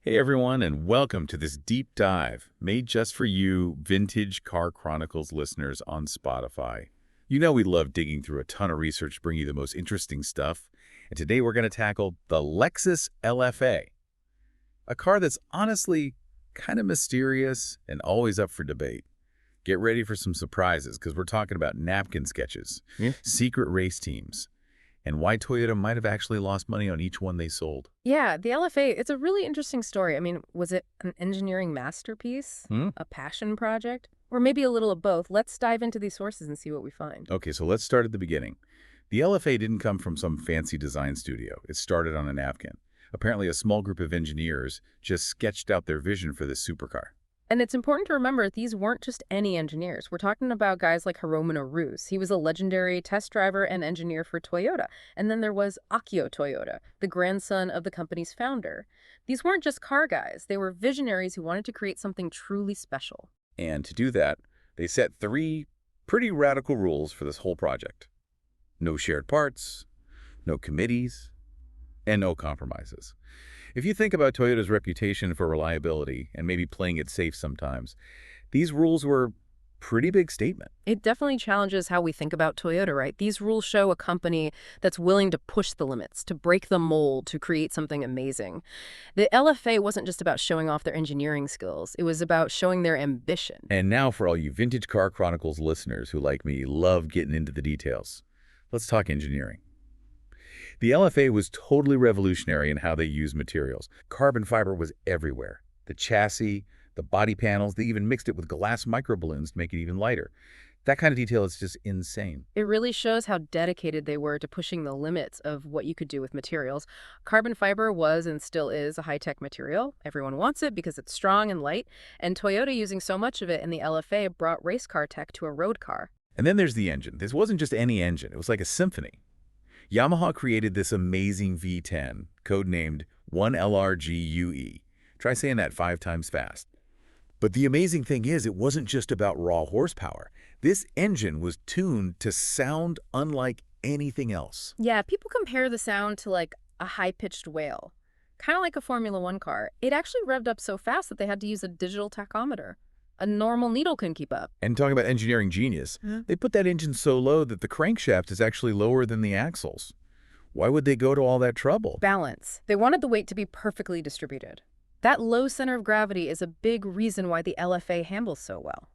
Hey everyone, and welcome to this deep dive made just for you Vintage Car Chronicles listeners on Spotify. You know we love digging through a ton of research to bring you the most interesting stuff, and today we're going to tackle the Lexus LFA, a car that's honestly kind of mysterious and always up for debate. Get ready for some surprises because we're talking about napkin sketches, secret race teams, and why Toyota might have actually lost money on each one they sold. Yeah, the LFA, it's a really interesting story. I mean, was it an engineering masterpiece, Hmm? a passion project, or maybe a little of both? Let's dive into these sources and see what we find. Okay, so let's start at the beginning. The LFA didn't come from some fancy design studio. It started on a napkin. Apparently, a small group of engineers just sketched out their vision for this supercar. And it's important to remember these weren't just any engineers. We're talking about guys like Hiromu Roos. He was a legendary test driver and engineer for Toyota. And then there was Akio Toyota, the grandson of the company's founder. These weren't just car guys. They were visionaries who wanted to create something truly special. And to do that, they set three pretty radical rules for this whole project. No shared parts, no committees, and no compromises. If you think about Toyota's reputation for reliability and maybe playing it safe sometimes, these rules were a pretty big statement. It definitely challenges how we think about Toyota, right? These rules show a company that's willing to push the limits, to break the mold, to create something amazing. The LFA wasn't just about showing off their engineering skills. It was about showing their ambition. And now for all you Vintage Car Chronicles listeners who, like me, love getting into the details, let's talk engineering. The LFA was totally revolutionary in how they used materials. Carbon fiber was everywhere. The chassis, the body panels, they even mixed it with glass microballoons to make it even lighter. That kind of detail is just insane. It really shows how dedicated they were to pushing the limits of what you could do with materials. Carbon fiber was and still is a high-tech material. Everyone wants it because it's strong and light, and Toyota using so much of it in the LFA brought race car tech to a road car. And then there's the engine. This wasn't just any engine. It was like a symphony. Yamaha created this amazing V10, codenamed 1LRGUE. Try saying that 5 times fast. But the amazing thing is, it wasn't just about raw horsepower. This engine was tuned to sound unlike anything else. Yeah, people compare the sound to like a high-pitched wail, kind of like a Formula One car. It actually revved up so fast that they had to use a digital tachometer. A normal needle couldn't keep up. And talking about engineering genius, they put that engine so low that the crankshaft is actually lower than the axles. Why would they go to all that trouble? Balance. They wanted the weight to be perfectly distributed. That low center of gravity is a big reason why the LFA handles so well.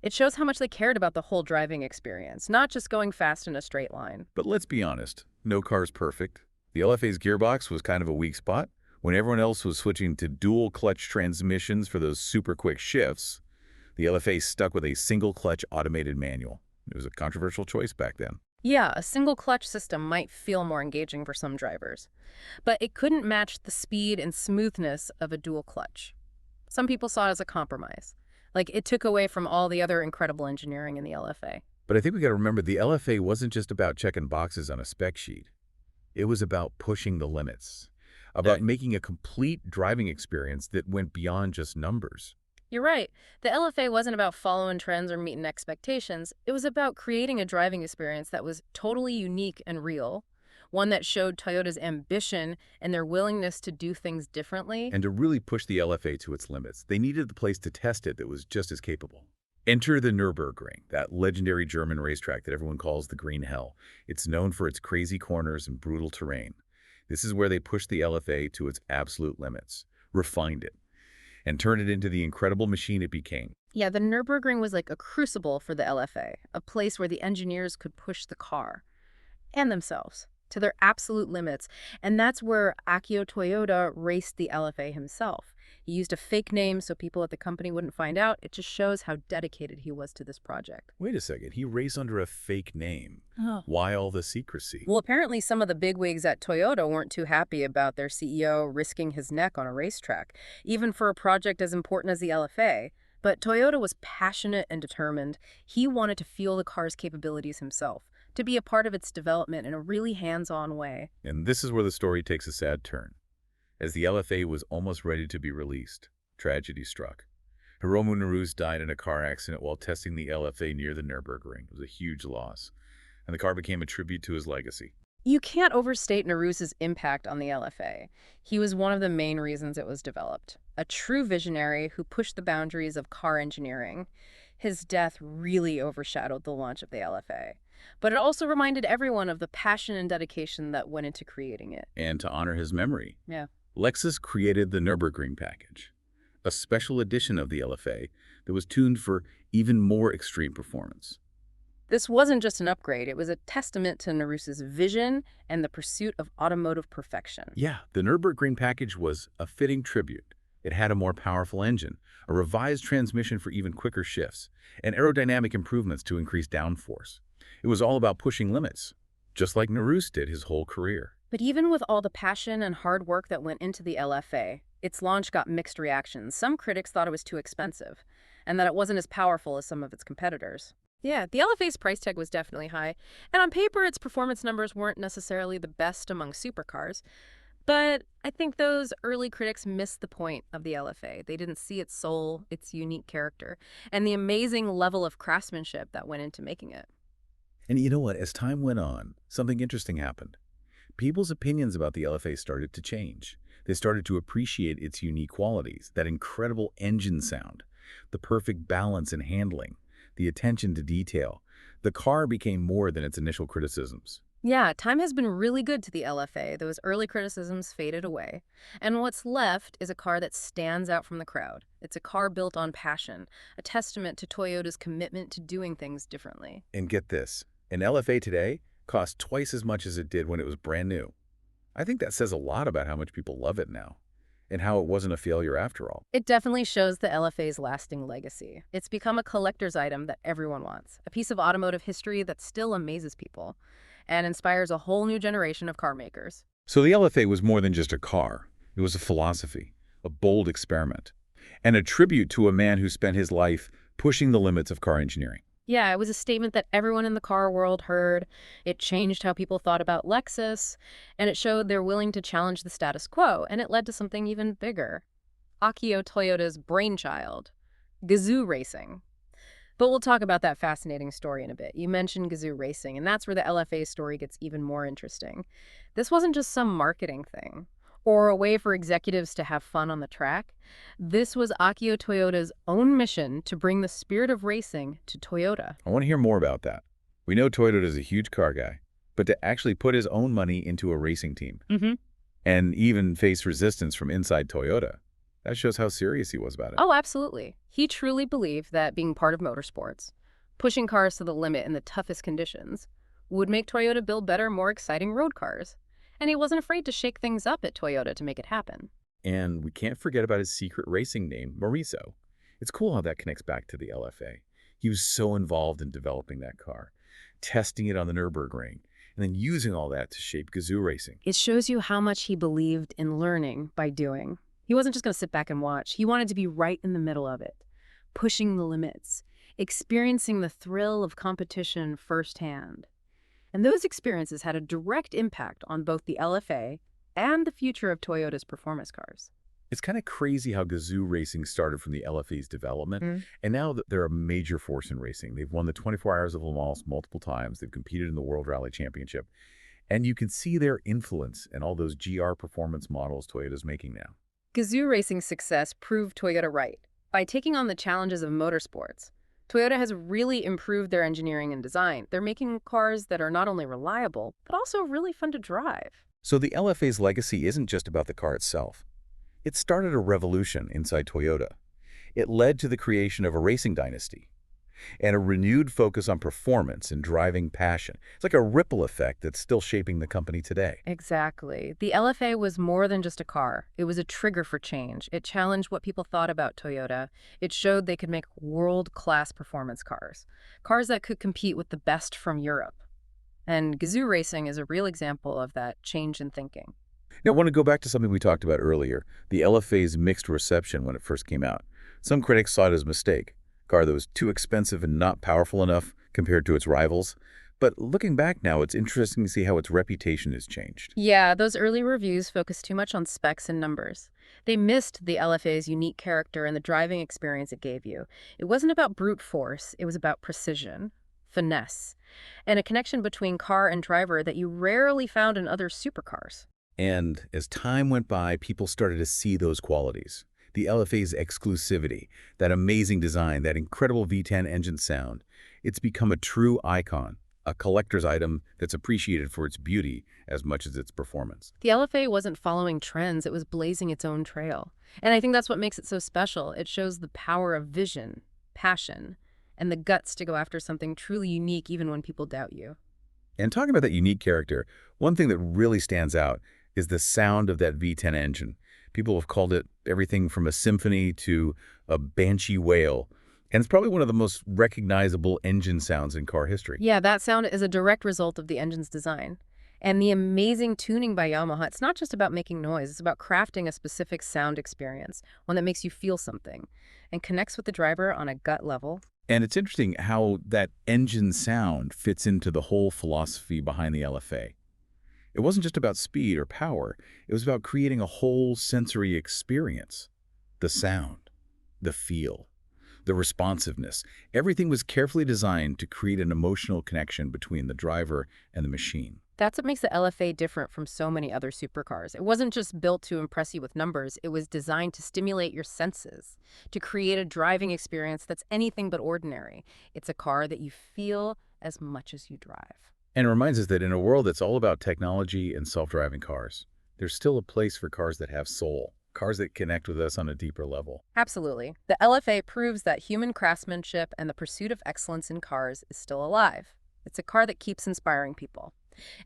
It shows how much they cared about the whole driving experience, not just going fast in a straight line. But let's be honest, no car's perfect. The LFA's gearbox was kind of a weak spot. When everyone else was switching to dual clutch transmissions for those super quick shifts, the LFA stuck with a single-clutch automated manual. It was a controversial choice back then. Yeah, a single clutch system might feel more engaging for some drivers, but it couldn't match the speed and smoothness of a dual clutch. Some people saw it as a compromise. Like, it took away from all the other incredible engineering in the LFA. But I think we got to remember the LFA wasn't just about checking boxes on a spec sheet. It was about pushing the limits, about making a complete driving experience that went beyond just numbers. You're right. The LFA wasn't about following trends or meeting expectations. It was about creating a driving experience that was totally unique and real, one that showed Toyota's ambition and their willingness to do things differently. And to really push the LFA to its limits, they needed the place to test it that was just as capable. Enter the Nürburgring, that legendary German racetrack that everyone calls the Green Hell. It's known for its crazy corners and brutal terrain. This is where they pushed the LFA to its absolute limits, refined it, and turned it into the incredible machine it became. Yeah, the Nürburgring was like a crucible for the LFA, a place where the engineers could push the car and themselves to their absolute limits. And that's where Akio Toyoda raced the LFA himself. He used a fake name so people at the company wouldn't find out. It just shows how dedicated he was to this project. Wait a second, he raced under a fake name. Oh. Why all the secrecy? Well, apparently some of the bigwigs at Toyota weren't too happy about their CEO risking his neck on a racetrack, even for a project as important as the LFA. But Toyota was passionate and determined. He wanted to feel the car's capabilities himself, to be a part of its development in a really hands-on way. And this is where the story takes a sad turn. As the LFA was almost ready to be released, tragedy struck. Hiromu Roos died in a car accident while testing the LFA near the Nürburgring. It was a huge loss, and the car became a tribute to his legacy. You can't overstate Nuruz's impact on the LFA. He was one of the main reasons it was developed. A true visionary who pushed the boundaries of car engineering. His death really overshadowed the launch of the LFA. But it also reminded everyone of the passion and dedication that went into creating it. And to honor his memory, Yeah. Lexus created the Nürburgring package, a special edition of the LFA that was tuned for even more extreme performance. This wasn't just an upgrade, it was a testament to Nuruz's vision and the pursuit of automotive perfection. Yeah, the Nürburgring package was a fitting tribute. It had a more powerful engine, a revised transmission for even quicker shifts, and aerodynamic improvements to increase downforce. It was all about pushing limits, just like Nuruz did his whole career. But even with all the passion and hard work that went into the LFA, its launch got mixed reactions. Some critics thought it was too expensive, and that it wasn't as powerful as some of its competitors. Yeah, the LFA's price tag was definitely high, and on paper its performance numbers weren't necessarily the best among supercars. But I think those early critics missed the point of the LFA. They didn't see its soul, its unique character, and the amazing level of craftsmanship that went into making it. And you know what? As time went on, something interesting happened. People's opinions about the LFA started to change. They started to appreciate its unique qualities, that incredible engine sound, the perfect balance in handling, the attention to detail. The car became more than its initial criticisms. Yeah, time has been really good to the LFA. Those early criticisms faded away. And what's left is a car that stands out from the crowd. It's a car built on passion, a testament to Toyota's commitment to doing things differently. And get this, an LFA today costs twice as much as it did when it was brand new. I think that says a lot about how much people love it now, and how it wasn't a failure after all. It definitely shows the LFA's lasting legacy. It's become a collector's item that everyone wants, a piece of automotive history that still amazes people and inspires a whole new generation of car makers. So the LFA was more than just a car. It was a philosophy, a bold experiment, and a tribute to a man who spent his life pushing the limits of car engineering. Yeah, it was a statement that everyone in the car world heard. It changed how people thought about Lexus, and it showed they're willing to challenge the status quo, and it led to something even bigger. Akio Toyota's brainchild, Gazoo Racing. But we'll talk about that fascinating story in a bit. You mentioned Gazoo Racing, and that's where the LFA story gets even more interesting. This wasn't just some marketing thing or a way for executives to have fun on the track. This was Akio Toyota's own mission to bring the spirit of racing to Toyota. I want to hear more about that. We know Toyota is a huge car guy, but to actually put his own money into a racing team and even face resistance from inside Toyota, that shows how serious he was about it. Oh, absolutely. He truly believed that being part of motorsports, pushing cars to the limit in the toughest conditions, would make Toyota build better, more exciting road cars. And he wasn't afraid to shake things up at Toyota to make it happen. And we can't forget about his secret racing name, Mauricio. It's cool how that connects back to the LFA. He was so involved in developing that car, testing it on the Nürburgring, and then using all that to shape Gazoo Racing. It shows you how much he believed in learning by doing. He wasn't just going to sit back and watch. He wanted to be right in the middle of it, pushing the limits, experiencing the thrill of competition firsthand. And those experiences had a direct impact on both the LFA and the future of Toyota's performance cars. It's kind of crazy how Gazoo Racing started from the LFA's development, and now that they're a major force in racing. They've won the 24 Hours of Le Mans multiple times. They've competed in the World Rally Championship. And you can see their influence in all those GR performance models Toyota's making now. Gazoo Racing's success proved Toyota right. By taking on the challenges of motorsports, Toyota has really improved their engineering and design. They're making cars that are not only reliable, but also really fun to drive. So the LFA's legacy isn't just about the car itself. It started a revolution inside Toyota. It led to the creation of a racing dynasty and a renewed focus on performance and driving passion. It's like a ripple effect that's still shaping the company today. Exactly. The LFA was more than just a car. It was a trigger for change. It challenged what people thought about Toyota. It showed they could make world-class performance cars, cars that could compete with the best from Europe. And Gazoo Racing is a real example of that change in thinking. Now, I want to go back to something we talked about earlier, the LFA's mixed reception when it first came out. Some critics saw it as a mistake, a car that was too expensive and not powerful enough compared to its rivals. But looking back now, it's interesting to see how its reputation has changed. Yeah, those early reviews focused too much on specs and numbers. They missed the LFA's unique character and the driving experience it gave you. It wasn't about brute force, it was about precision. finesse, and a connection between car and driver that you rarely found in other supercars. And as time went by, people started to see those qualities. The LFA's exclusivity, that amazing design, that incredible V10 engine sound. It's become a true icon, a collector's item that's appreciated for its beauty as much as its performance. The LFA wasn't following trends, it was blazing its own trail. And I think that's what makes it so special. It shows the power of vision, passion, and the guts to go after something truly unique even when people doubt you. And talking about that unique character, one thing that really stands out is the sound of that V10 engine. People have called it everything from a symphony to a banshee wail. And it's probably one of the most recognizable engine sounds in car history. Yeah, that sound is a direct result of the engine's design. And the amazing tuning by Yamaha, it's not just about making noise, it's about crafting a specific sound experience, one that makes you feel something and connects with the driver on a gut level. And it's interesting how that engine sound fits into the whole philosophy behind the LFA. It wasn't just about speed or power. It was about creating a whole sensory experience. The sound, the feel, the responsiveness. Everything was carefully designed to create an emotional connection between the driver and the machine. That's what makes the LFA different from so many other supercars. It wasn't just built to impress you with numbers, it was designed to stimulate your senses, to create a driving experience that's anything but ordinary. It's a car that you feel as much as you drive. And it reminds us that in a world that's all about technology and self-driving cars, there's still a place for cars that have soul, cars that connect with us on a deeper level. Absolutely. The LFA proves that human craftsmanship and the pursuit of excellence in cars is still alive. It's a car that keeps inspiring people.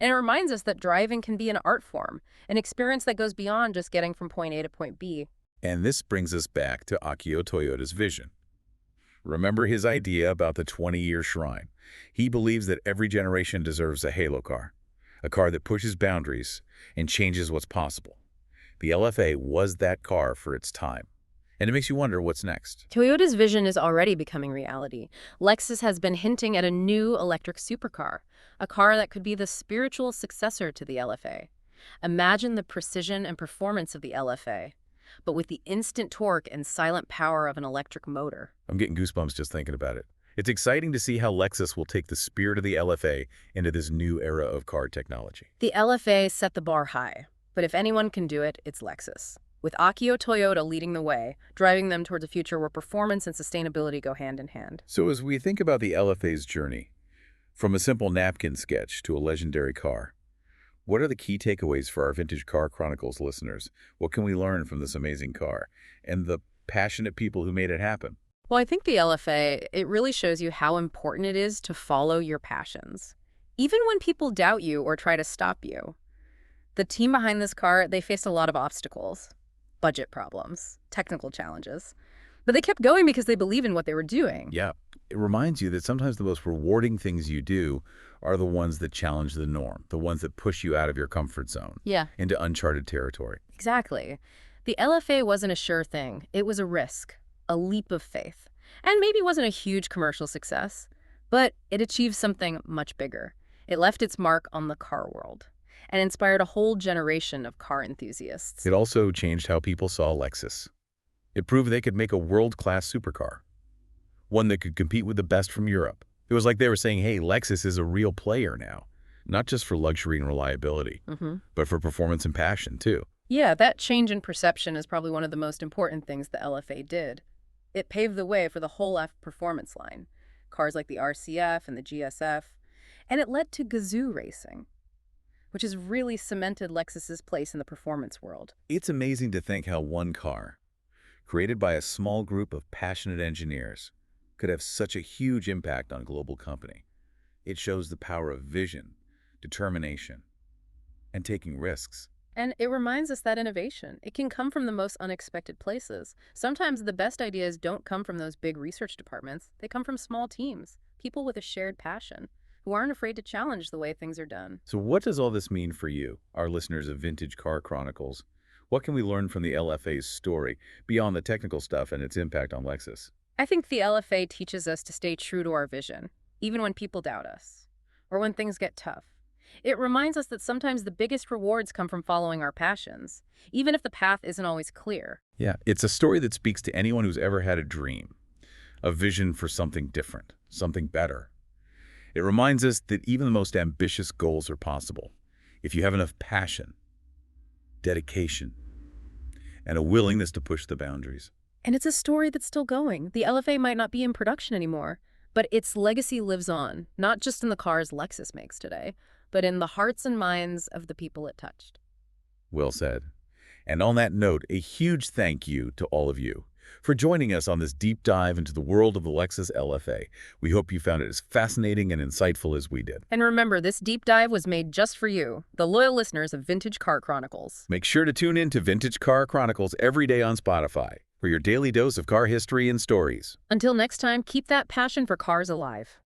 And it reminds us that driving can be an art form, an experience that goes beyond just getting from point A to point B. And this brings us back to Akio Toyoda's vision. Remember his idea about the 20-year shrine. He believes that every generation deserves a halo car, a car that pushes boundaries and changes what's possible. The LFA was that car for its time. And it makes you wonder what's next. Toyota's vision is already becoming reality. Lexus has been hinting at a new electric supercar, a car that could be the spiritual successor to the LFA. Imagine the precision and performance of the LFA, but with the instant torque and silent power of an electric motor. I'm getting goosebumps just thinking about it. It's exciting to see how Lexus will take the spirit of the LFA into this new era of car technology. The LFA set the bar high, but if anyone can do it, it's Lexus. With Akio Toyoda leading the way, driving them towards a future where performance and sustainability go hand in hand. So as we think about the LFA's journey, from a simple napkin sketch to a legendary car, what are the key takeaways for our Vintage Car Chronicles listeners? What can we learn from this amazing car and the passionate people who made it happen? Well, I think the LFA, it really shows you how important it is to follow your passions, even when people doubt you or try to stop you. The team behind this car, they faced a lot of obstacles, budget problems, technical challenges, but they kept going because they believed in what they were doing. Yeah, it reminds you that sometimes the most rewarding things you do are the ones that challenge the norm, the ones that push you out of your comfort zone Yeah, into uncharted territory. exactly. The LFA wasn't a sure thing. It was a risk, a leap of faith. And maybe wasn't a huge commercial success, but it achieved something much bigger. It left its mark on the car world and inspired a whole generation of car enthusiasts. It also changed how people saw Lexus. It proved they could make a world-class supercar, one that could compete with the best from Europe. It was like they were saying, hey, Lexus is a real player now, not just for luxury and reliability, but for performance and passion, too. Yeah, that change in perception is probably one of the most important things the LFA did. It paved the way for the whole F performance line, cars like the RCF and the GSF, and it led to Gazoo racing, which has really cemented Lexus's place in the performance world. It's amazing to think how one car, created by a small group of passionate engineers, could have such a huge impact on a global company. It shows the power of vision, determination, and taking risks. And it reminds us that innovation, it can come from the most unexpected places. Sometimes the best ideas don't come from those big research departments. They come from small teams, people with a shared passion, who aren't afraid to challenge the way things are done. So what does all this mean for you, our listeners of Vintage Car Chronicles? What can we learn from the LFA's story, beyond the technical stuff and its impact on Lexus? I think the LFA teaches us to stay true to our vision, even when people doubt us, or when things get tough. It reminds us that sometimes the biggest rewards come from following our passions, even if the path isn't always clear. Yeah, it's a story that speaks to anyone who's ever had a dream, a vision for something different, something better. It reminds us that even the most ambitious goals are possible if you have enough passion, dedication, and a willingness to push the boundaries. And it's a story that's still going. The LFA might not be in production anymore, but its legacy lives on, not just in the cars Lexus makes today, but in the hearts and minds of the people it touched. Well said. And on that note, a huge thank you to all of you for joining us on this deep dive into the world of the Lexus LFA. We hope you found it as fascinating and insightful as we did. And remember, this deep dive was made just for you, the loyal listeners of Vintage Car Chronicles. Make sure to tune in to Vintage Car Chronicles every day on Spotify for your daily dose of car history and stories. Until next time, keep that passion for cars alive.